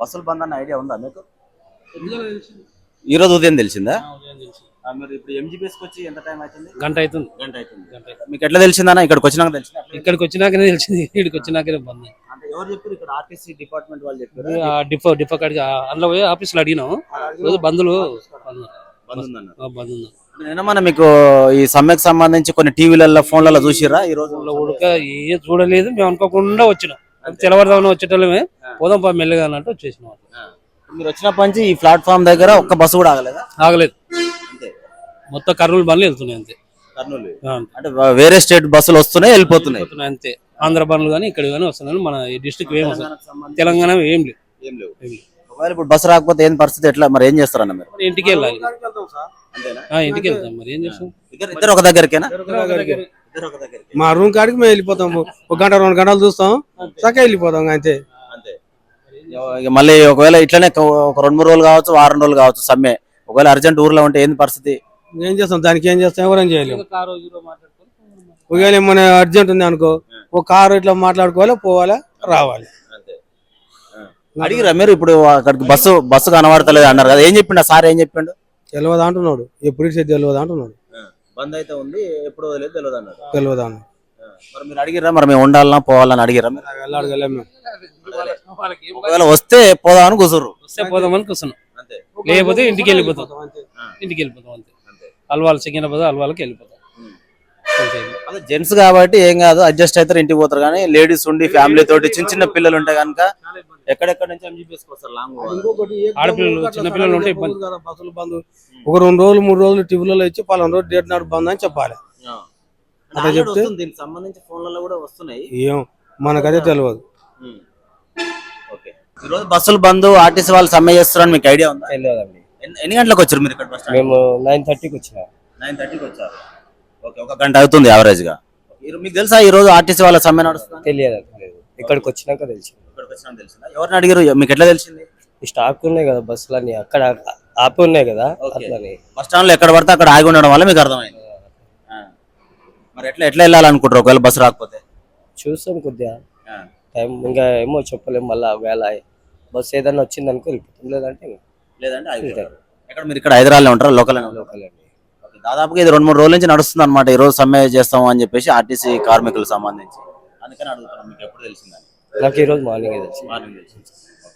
బస్సులు బంద్ అన్న ఐడియా ఉందా మీకు? ఈ రోజు ఉదయం తెలిసిందా? మీరు ఇప్పుడు ఎంజీబీఎస్కి వచ్చి ఎంత టైం అవుతుంది? గంట అవుతుంది. మీకు ఎట్లా తెలిసిందన్న? ఇక్కడికి వచ్చినాక తెలిసిందా? ఇక్కడికి వచ్చినాకనే తెలిసింది, ఇక్కడికి వచ్చినాకనే బంద్. అంటే ఎవరు చెప్పారు? ఇక్కడ ఆర్టీసీ డిపార్ట్మెంట్ వాళ్ళు చెప్పారు. డిపో కాడికి అందులో పోయి ఆఫీసులో అడిగినాం, రోజు బంధులు బంద్ ఉంది. నిన్న మీకు ఈ సమ్మెకు సంబంధించి కొన్ని టీవీలలో ఫోన్లలో చూసిరా? ఈ రోజు ఉడక ఏ చూడలేదు, మేము అనుకోకుండా వచ్చినాం. తెల్లవారుదామని వచ్చేటోళ్ళమే, పోదాం మెల్లగా అన్నట్టు వచ్చేసినాం. మీరు వచ్చినప్పటి నుంచి ఈ ప్లాట్ఫామ్ దగ్గర ఒక్క బస్సు కూడా ఆగలేదా? ఆగలేదు, మొత్తం కర్నూలు బండ్లు వెళ్తున్నాయి అంతే. కర్నూలు అంటే వేరే స్టేట్ బస్సులు వస్తున్నాయి, వెళ్ళిపోతున్నాయి అంతే. ఆంధ్ర బండ్లు కానీ ఇక్కడ కానీ వస్తున్నాయి. మన డిస్ట్రిక్ట్ ఏం వస్తుంది, తెలంగాణ ఏం లేవు. ఒకవేళ ఇప్పుడు బస్సు రాకపోతే ఏం పరిస్థితి, ఎట్లా మరి ఏం చేస్తారన్న మీరు? ఇంటికి వెళ్ళాలి, ఇంటికి వెళ్తాం. మరి ఏం చేస్తాం? ఇద్దరు ఒక దగ్గరికేనా? మా రూమ్ కాడికి మేము వెళ్ళిపోతాం, 1 గంట 2 గంటలు చూస్తాం, చక్కగా వెళ్ళిపోతాం అంతే. మళ్ళీ ఒకవేళ ఇట్లనే ఒక 2-3 రోజులు కావచ్చు, వారం రోజులు కావచ్చు సమ్మె, ఒకవేళ అర్జెంట్ ఊర్లో ఉంటే ఏంది పరిస్థితి? ఏం చేస్తాం, దానికి ఏం చేస్తాం, ఎవరేం చేయలేము. ఒకవేళ ఏమైనా అర్జెంట్ ఉంది అనుకో, ఒక కారు ఇట్లా మాట్లాడుకోవాలి, పోవాలా, రావాలి. అడిగిరా మీరు? ఇప్పుడు అక్కడికి బస్సు కనబడతలేదు అన్నారు కదా, ఏం చెప్పిండు సార్? ఏం చెప్పిండు? తెలియదు అంటున్నాడు, ఎప్పుడు తెలియదు అంటున్నాడు. బంద్ అయితే ఉంది, ఎప్పుడు తెలియదు అన్నాడు. తెలియదు అన్నాడు. మరి మీరు అడిగిరా? మరి మేము ఉండాలన్నా పోవాలని అడిగిరా? అడగలేము. ఒకవేళ వస్తే పోదామని కూర్చుర్రు, వస్తే పోదామని కూర్చున్నాం, లేకపోతే ఇంటికి వెళ్ళిపోతాం. ఇంటికి వెళ్ళిపోతాం అంతే. అల్వాల్ సికింద్రాబాద్ అల్వాళ్ళకి వెళ్ళిపోతాం. అదే జెంట్స్ కాబట్టి ఏం కాదు, అడ్జస్ట్ అవుతారు, ఇంటికి పోతారు. కానీ లేడీస్ ఉండి ఫ్యామిలీ తోటి చిన్న పిల్లలు ఉంటే కనుక ఎక్కడెక్కడ నుంచి ఎంజీబీఎస్కి వస్తారు, లాంగ్ ఆడపిల్లలు చిన్న పిల్లలు ఉంటే ఇబ్బంది. బస్సులు బంద్, ఒక 2 రోజులు 3 రోజులు టీవీలలో ఇచ్చి పలానా రోజు డేట్ నాడు బంద్ అని చెప్పాలి. అదే చెప్తే దీనికి సంబంధించి ఫోన్లలో కూడా వస్తున్నాయి. ఏం మనకదే తెలియదు. ఈ రోజు బస్సులు బంద్, ఆర్టీసీ వాళ్ళు సమ్మె చేస్తారని మీకు ఐడియా ఉందా? తెలియదండి. ఎన్ని గంటలకు వచ్చారు మీరు ఇక్కడ? మేము 9:30కి వచ్చినాం. 9:30కి వచ్చారు. ఓకే, 1 గంట అవుతుంది యావరేజ్ గా. మీకు తెలుసా ఈ రోజు ఆర్టీసీ వాళ్ళ సమ్మె నడుస్తుంది? తెలియదు. ఇక్కడికి వచ్చినాక తెలిసింది. ఎవరిని అడిగారు? మీకు ఎట్లా తెలిసింది? స్టాక్ ఉన్నాయి కదా బస్సులన్నీ, అక్కడ ఆపి ఉన్నాయి కదా, అట్లని. బస్ స్టాండ్ లో ఎక్కడ పడితే అక్కడ ఆగి ఉండడం వల్ల మీకు అర్థమైంది. మరి ఎట్లా వెళ్ళాలనుకుంటారు ఒకవేళ బస్సు రాకపోతే? చూస్తాం కొద్దిగా టైం, ఇంకా ఏమో చెప్పలేము. మళ్ళీ ఒకవేళ బస్సు ఏదైనా వచ్చింది అనుకో వెళ్ళిపోతాం, లేదంటే ఎక్కడ మీరు ఇక్కడ హైదరాబాద్ ఉంటారా? లోకల్ అండి. దాదాపుగా ఇది 2-3 రోజుల నుంచి నడుస్తుంది అనమాట. ఈ రోజు సమ్మె చేస్తాము అని చెప్పేసి ఆర్టీసీ కార్మికులకు సంబంధించి. అందుకని అడుగుతున్నాం, మీకు ఎప్పుడు తెలిసిందని? నాకు ఈ రోజు మార్నింగ్ తెలిసింది.